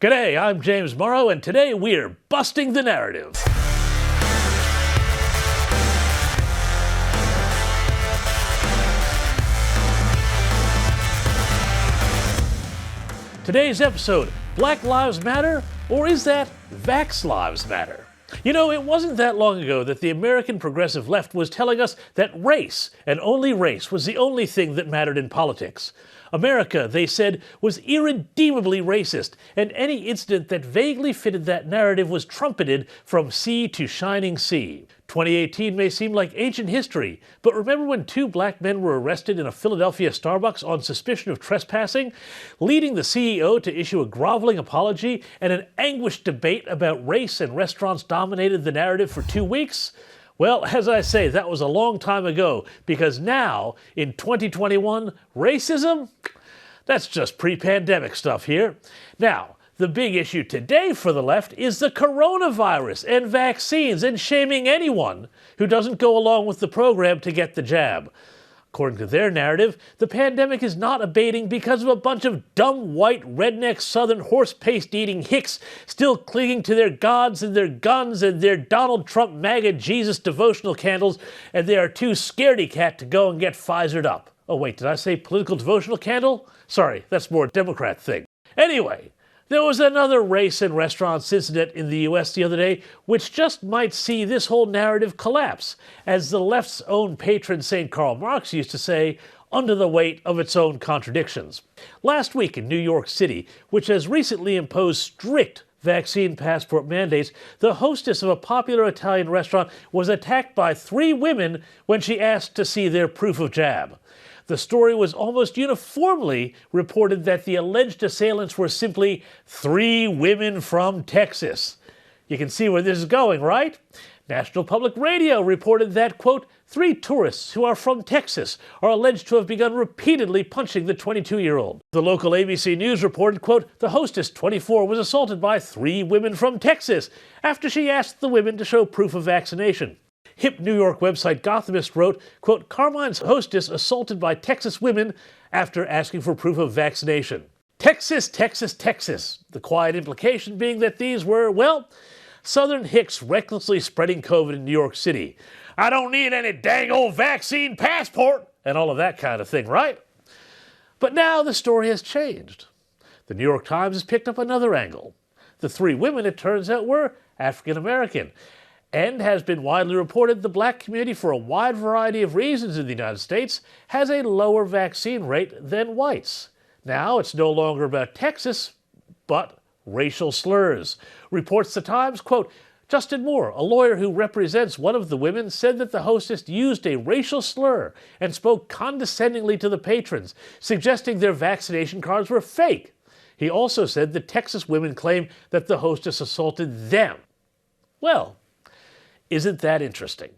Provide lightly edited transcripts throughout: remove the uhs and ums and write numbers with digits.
G'day, I'm James Morrow, and today we're busting the narrative. Today's episode, Black Lives Matter, or is that Vax Lives Matter? You know, it wasn't that long ago that the American progressive left was telling us that race, and only race, was the only thing that mattered in politics. America, they said, was irredeemably racist, and any incident that vaguely fitted that narrative was trumpeted from sea to shining sea. 2018 may seem like ancient history, but remember when two black men were arrested in a Philadelphia Starbucks on suspicion of trespassing, leading the CEO to issue a groveling apology, and an anguished debate about race and restaurants dominated the narrative for 2 weeks? Well, as I say, that was a long time ago, because now, in 2021, racism? That's just pre-pandemic stuff here. Now, the big issue today for the left is the coronavirus and vaccines and shaming anyone who doesn't go along with the program to get the jab. According to their narrative, the pandemic is not abating because of a bunch of dumb white redneck southern horse paste eating hicks still clinging to their gods and their guns and their Donald Trump MAGA Jesus devotional candles, and they are too scaredy cat to go and get Pfizered up. Oh wait, did I say political devotional candle? Sorry, that's more a Democrat thing. Anyway, there was another race and restaurants incident in the U.S. the other day, which just might see this whole narrative collapse, as the left's own patron St. Karl Marx used to say, under the weight of its own contradictions. Last week in New York City, which has recently imposed strict vaccine passport mandates, the hostess of a popular Italian restaurant was attacked by 3 women when she asked to see their proof of jab. The story was almost uniformly reported that the alleged assailants were simply 3 women from Texas. You can see where this is going, right? National Public Radio reported that, quote, 3 tourists who are from Texas are alleged to have begun repeatedly punching the 22-year-old. The local ABC News reported, quote, the hostess, 24, was assaulted by 3 women from Texas after she asked the women to show proof of vaccination. Hip New York website Gothamist wrote, quote, Carmine's hostess assaulted by Texas women after asking for proof of vaccination. Texas, Texas, Texas. The quiet implication being that these were, well, Southern hicks recklessly spreading COVID in New York City. I don't need any dang old vaccine passport, and all of that kind of thing, right? But now the story has changed. The New York Times has picked up another angle. The 3 women, it turns out, were African American, and has been widely reported the black community, for a wide variety of reasons in the United States, has a lower vaccine rate than whites. Now it's no longer about Texas, but racial slurs. Reports the Times, quote, Justin Moore, a lawyer who represents one of the women, said that the hostess used a racial slur and spoke condescendingly to the patrons, suggesting their vaccination cards were fake. He also said the Texas women claim that the hostess assaulted them. Well, isn't that interesting?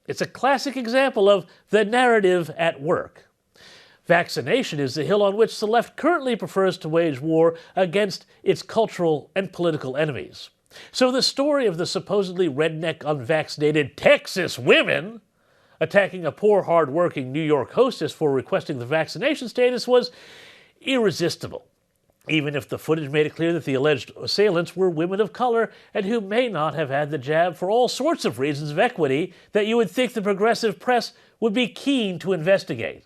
It's a classic example of the narrative at work. Vaccination is the hill on which the left currently prefers to wage war against its cultural and political enemies. So the story of the supposedly redneck unvaccinated Texas women attacking a poor, hard-working New York hostess for requesting the vaccination status was irresistible, even if the footage made it clear that the alleged assailants were women of color and who may not have had the jab for all sorts of reasons of equity that you would think the progressive press would be keen to investigate.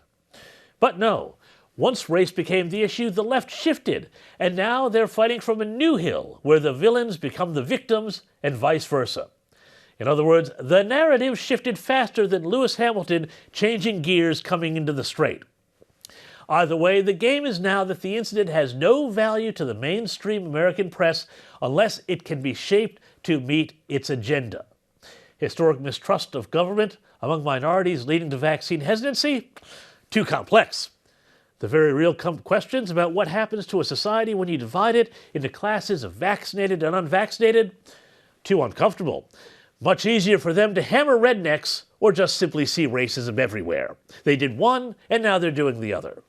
But no, once race became the issue, the left shifted, and now they're fighting from a new hill where the villains become the victims and vice versa. In other words, the narrative shifted faster than Lewis Hamilton changing gears coming into the straight. Either way, the game is now that the incident has no value to the mainstream American press unless it can be shaped to meet its agenda. Historic mistrust of government among minorities leading to vaccine hesitancy? Too complex. The very real questions about what happens to a society when you divide it into classes of vaccinated and unvaccinated? Too uncomfortable. Much easier for them to hammer rednecks or just simply see racism everywhere. They did one, and now they're doing the other.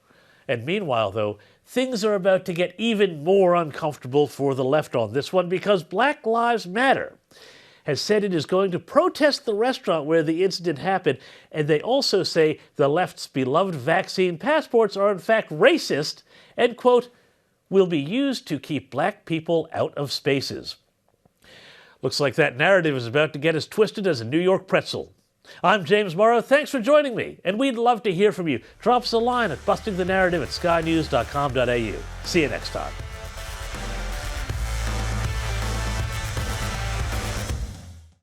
And meanwhile, though, things are about to get even more uncomfortable for the left on this one, because Black Lives Matter has said it is going to protest the restaurant where the incident happened, and they also say the left's beloved vaccine passports are in fact racist and, quote, will be used to keep black people out of spaces. Looks like that narrative is about to get as twisted as a New York pretzel. I'm James Morrow. Thanks for joining me, and we'd love to hear from you. Drop us a line at bustingthenarrative@skynews.com.au. See you next time.